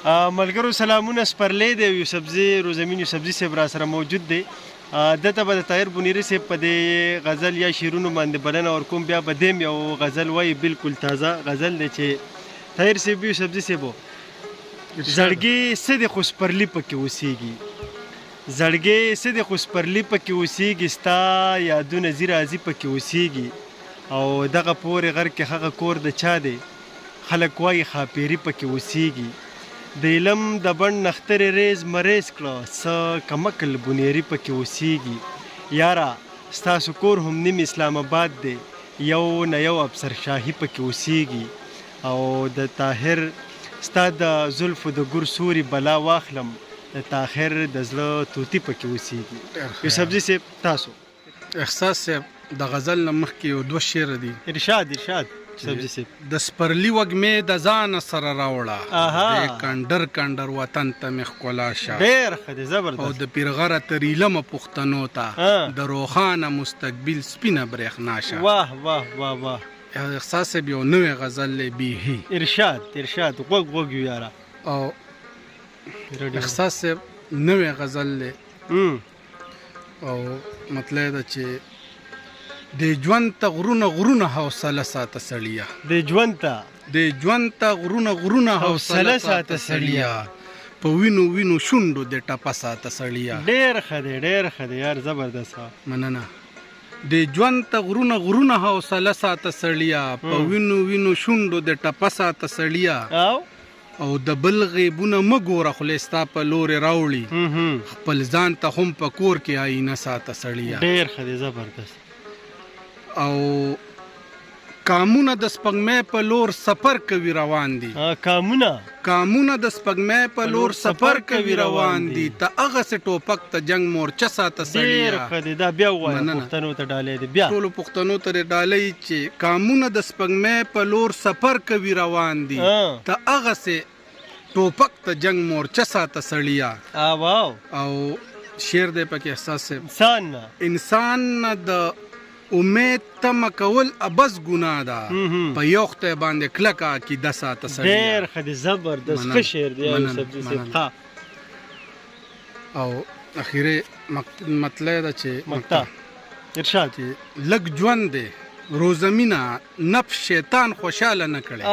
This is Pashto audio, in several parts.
ملګرو سلامونه سپرلی دی یوسفزي روزمین یوسفزي صاحب را سره موجود دی دته به د طاهر بنیري صاحب په دې غزل یا شعرونو باندې بلنه ورکوم بیا به دیم یو غزل وایي بالکل تازه غزل دی چې طاهر صاحب یوسفزي صاحبو زړګي څه دی خو سپرلي پکې اوسېږي زړګي څه دی خو سپرلي پکې اوسېږي ستا یادونه ځي راځي پکې اوسېږي او دغه پورې غر کې هغه کور د چا دی خلک وایي ښاپېري پکې اوسېږي د علم د بڼ نخترې ریز مریز کړه څه کمکل بنیري پکې اوسېږي یاره ستاسو کور هم نیم اسلام آباد دی یو نه یو افسر شاهي پکې اوسېږي او د طاهر ستا د زلفو د ګور سوري بلا واخلم د طاهر د زړه توتي پکې اوسېږي یوسفزي صاحب تاسو احساس صاحب د غزل نه مخکې یو دوه شعر دي ارشاد یوسفزي صاحب د سپرلي وږمې د ځانه سره راوړه د کنډر کنډر وطن ته مې ښکلا شه ډېر ښه دی زبردست او د پیرغره تر ایلمه پښتنو ته د روښانه مستقبل سپینه برېښنا شه واه واه واه واه احساس صاحب یو نوی غزل دی بیهي ارشاد غوږ یو یاره او احساس صاحب نوی غزل دی او مطلب دا چې د ژوند ته غرونه حوصله ساته سړیه د ژوند ته غرونه حوصله ساته سړیه په وینو شونډو د ټپه ساته سړیه ډېر ښه دی یار زبردست مننه د ژوند ته غرونه حوصله ساته سړیه په وینو شونډو د ټپه ساته سړیه او د بل غیبونه مه ګوره خولې ستا په لورې راوړي خپل ځان ته هم په کور کې آینه ساته سړیه ډېر ښه دی زبردست او کامونه د سپګمې په لور سفر کوي روان دي کامونه د سپګمې په لور سفر کوي روان دي ته هغه سه ټوپک ته جنگ مورچه ساته سړیه ډېر ښه دی دا بیا ووایه پښتنو ته ډالۍ دی بیا ټولو پښتنو ته ډالۍ چې کامونه د سپګمې په لور سفر کوي روان دي ته هغه سه ټوپک ته جنگ مورچه ساته سړیه او شعر دی پکې احساس انسان د امید تمه کول ابس ګناه ده په یو خدای باندې کلکه عقیده ساته سړیه ډېر ښه دی زبردست ښه شعر دی یوسفزي صاحب او اخیری مطلب دا چې ارشاد لږ ژوند دی روزمینه نفس شیطان خوشحاله نه کړي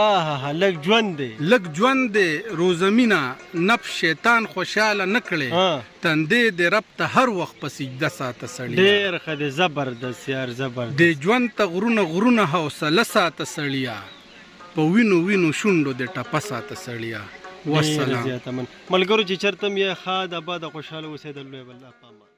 لږ ژوند دی روزمینه نفس شیطان خوشحاله نه کړي تندې د رب ته هر وخت په سجده ساته سړیه ډېر ښه دی زبردست یار زبردست د ژوند ته غرونه حوصله ساته سړیه په وینو شونډو د ټپه ساته سړیه والسلام ملګرو چې چېرته م یې ښاد آباد خوشحاله اوسېدل لوی بالله په امان